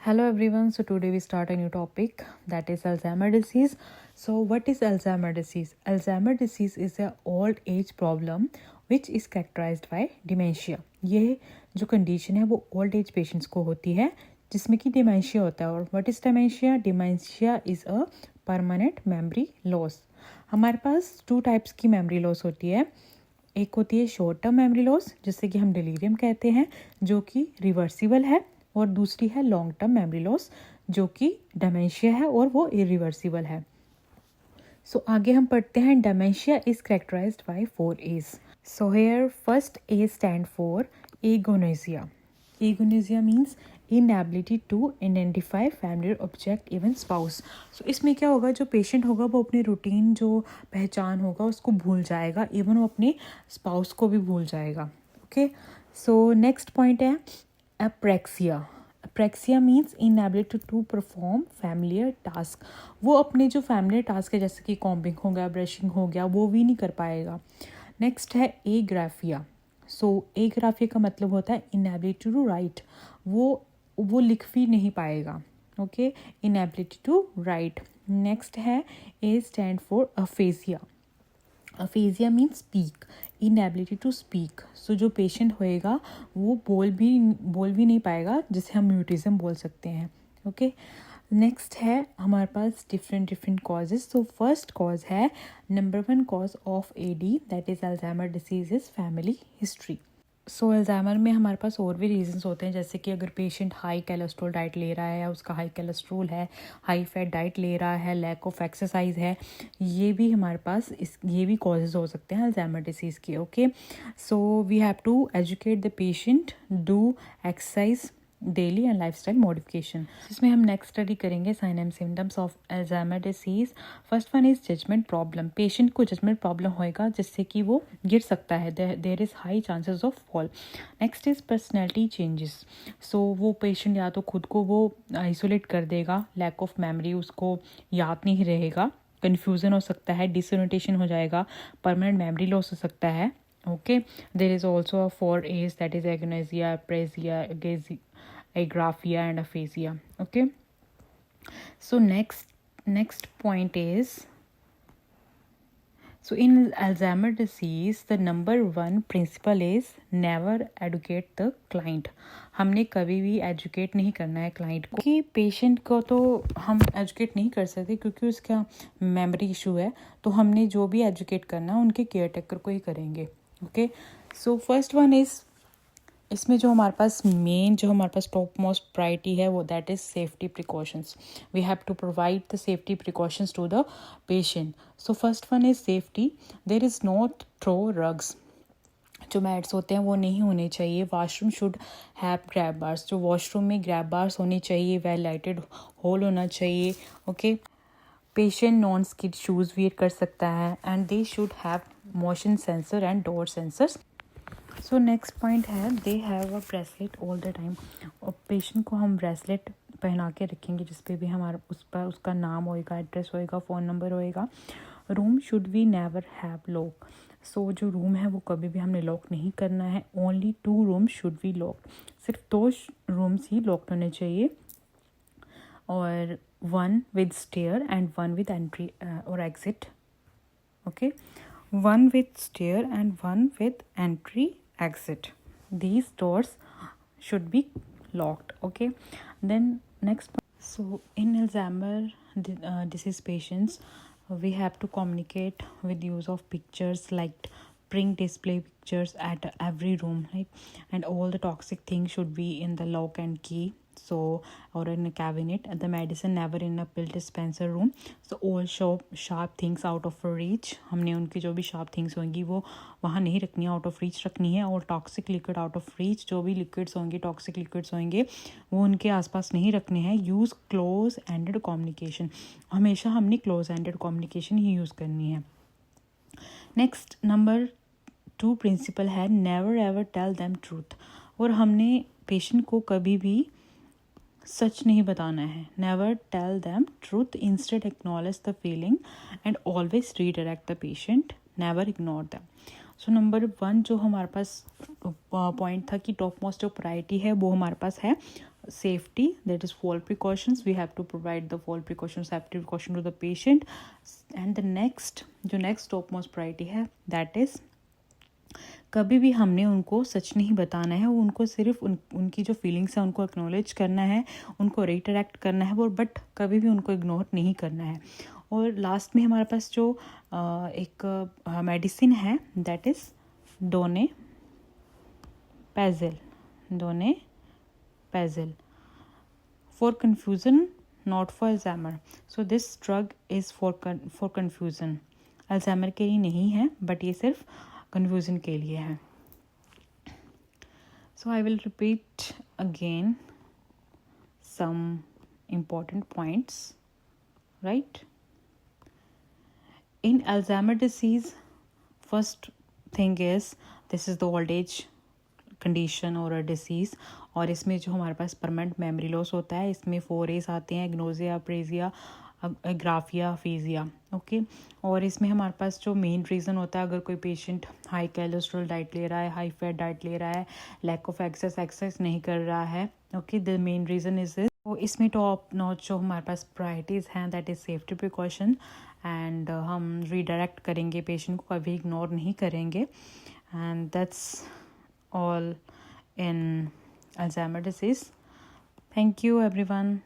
Hello everyone. So today we start a new topic, that is Alzheimer disease. So what is Alzheimer disease? Alzheimer disease is a old age problem which is characterized by dementia. ये जो condition है वो old age patients को होती है जिसमें कि dementia होता है. और what is dementia? Dementia is a permanent memory loss. हमारे पास 2 types की memory loss होती है. एक होती है शॉर्ट टर्म मेमोरी लॉस जिससे कि हम डिलीरियम कहते हैं, जो कि रिवर्सिबल है, और दूसरी है लॉन्ग टर्म मेमोरी लॉस जो कि डेमेंशिया है और वो इरिवर्सिबल है. सो आगे हम पढ़ते हैं. Dementia is characterised by 4 A's. So here first A stand for agnosia. Agnosia means inability to identify familiar object even spouse. So इसमें क्या होगा, जो पेशेंट होगा वो अपनी रूटीन जो पहचान होगा उसको भूल जाएगा, इवन वो अपने स्पाउस को भी भूल जाएगा. ओके, सो नेक्स्ट पॉइंट है apraxia. Apraxia means inability to perform familiar task. वो अपने जो फैमिलियर टास्क है जैसे कि कॉम्बिंग हो गया, ब्रशिंग हो गया, वो भी नहीं कर पाएगा. नेक्स्ट है एग्राफिया. सो एग्राफिया का मतलब होता है इनएबिलिटी टू राइट. वो लिख भी नहीं पाएगा. Okay, inability to write. Next है A stand for aphasia. Aphasia means speak, inability to speak. So जो पेशेंट होएगा वो बोल भी नहीं पाएगा, जिसे हम म्यूटिज्म बोल सकते हैं. ओके, नेक्स्ट है हमारे पास different causes. So first cause है, number 1 cause of AD that is Alzheimer disease is family history. So Alzheimer में हमारे पास और भी रीजंस होते हैं, जैसे कि अगर पेशेंट हाई कोलेस्ट्रॉल डाइट ले रहा है या उसका हाई कोलेस्ट्रॉल है, हाई फैट डाइट ले रहा है, लैक ऑफ एक्सरसाइज है, ये भी हमारे पास ये भी कॉजेज हो सकते हैं अल्जाइमर डिसीज़ के. Okay, so we have to educate the patient, do exercise daily and lifestyle modification. इसमें हम नेक्स्ट स्टडी करेंगे sign and symptoms of Alzheimer disease. First one is judgment problem. Patient को judgment problem होएगा जिससे कि वो गिर सकता है, there is high chances of fall. Next is personality changes. So वो पेशेंट या तो खुद को वो आइसोलेट कर देगा, लैक ऑफ मेमोरी, उसको याद नहीं रहेगा, कन्फ्यूज़न हो सकता है, डिसोरिएंटेशन हो जाएगा, परमानेंट मेमोरी लॉस हो सकता है. Okay, there is also a 4 A's, that is agnosia, aprasia, agraphia and aphasia. Okay, so next point is, so in Alzheimer disease the number 1 principle is never educate the client. हमने कभी भी educate नहीं करना है client को. कि patient को तो हम एजुकेट नहीं कर सकते क्योंकि उसका मेमोरी इशू है, तो हमने जो भी एजुकेट करना है उनके केयर टेकर को ही करेंगे. Okay, so first one is, इसमें जो हमारे पास मेन जो हमारे पास टॉप मोस्ट प्रायोरिटी है वो that is safety precautions. We have to provide the safety precautions to the patient. So first one is safety. There is not throw rugs. जो mats होते हैं वो नहीं होने चाहिए. Washroom should have grab bars. जो वॉशरूम में grab bars होने चाहिए, वेल लाइटेड होल होना चाहिए. Okay, patient non skid shoes wear कर सकता है and they should have motion sensor and door sensors. So next point है, they have a bracelet all the time. और पेशेंट को हम ब्रेसलेट पहना के रखेंगे जिस पे भी हमारा उस पर उसका नाम होएगा, एड्रेस होएगा, फ़ोन नंबर होएगा. Room should we never have lock. So जो रूम है वो कभी भी हमने लॉक नहीं करना है. Only 2 room should be lock. सिर्फ 2 रूम्स ही लॉक्ड होने चाहिए, और 1 with stair and 1 with entry or exit. Okay, 1 with stair and 1 with entry exit. These doors should be locked. Okay, then next point. So in Alzheimer disease patients, we have to communicate with use of pictures, like print display pictures at every room, right? And all the toxic things should be in the lock and key, so or in a cabinet. And the medicine never in a pill dispenser room. So all sharp things out of reach. हमने उनकी जो भी sharp things होंगी वो वहाँ नहीं रखनी है, out of reach रखनी है. और toxic liquid out of reach, जो भी liquids होंगे, toxic liquids होंगे, वो उनके आसपास नहीं रखने हैं. use close ended communication. हमेशा हमने close ended communication ही यूज़ करनी है. नेक्स्ट नंबर 2 प्रिंसिपल है, never ever tell them truth. और हमने पेशेंट को कभी भी सच नहीं बताना है. Never tell them truth, instead acknowledge the feeling and always redirect the patient, never ignore them. So number 1 जो हमारे पास पॉइंट था कि टॉप मोस्ट जो प्रायोरिटी है वो हमारे पास है safety, that is fall precautions. We have to provide the fall precautions, safety precaution to the patient. And the next, जो next topmost priority है, that is कभी भी हमने उनको सच नहीं बताना है, उनको सिर्फ उनकी जो फीलिंग्स है उनको एक्नॉलेज करना है, उनको रिटरैक्ट करना है वो, बट कभी भी उनको इग्नोर नहीं करना है. और लास्ट में हमारे पास जो एक मेडिसिन है, that is donepezil for confusion, not for Alzheimer. So this drug is for confusion. Alzheimer के लिए नहीं है, बट ये सिर्फ confusion के लिए है. So I will repeat again some important points, right? In Alzheimer disease, first thing is this is the old age condition और डिसीज़, और इसमें जो हमारे पास परमानेंट मेमोरी लॉस होता है, इसमें 4A's आते हैं, एग्नोजिया, प्रेजिया, ग्राफिया, फीजिया. ओके. और इसमें हमारे पास जो मेन रीज़न होता है, अगर कोई पेशेंट हाई कोलेस्ट्रॉल डाइट ले रहा है, हाई फैट डाइट ले रहा है, लैक ऑफ एक्सरसाइज नहीं कर रहा है, okay, the main reason is this. तो इसमें टॉप नॉच जो हमारे पास प्रायोरिटीज़ हैं, that is safety precaution, and हम रीडायरेक्ट करेंगे पेशेंट को, कभी इग्नोर नहीं करेंगे. And that's all in Alzheimer disease. Thank you everyone.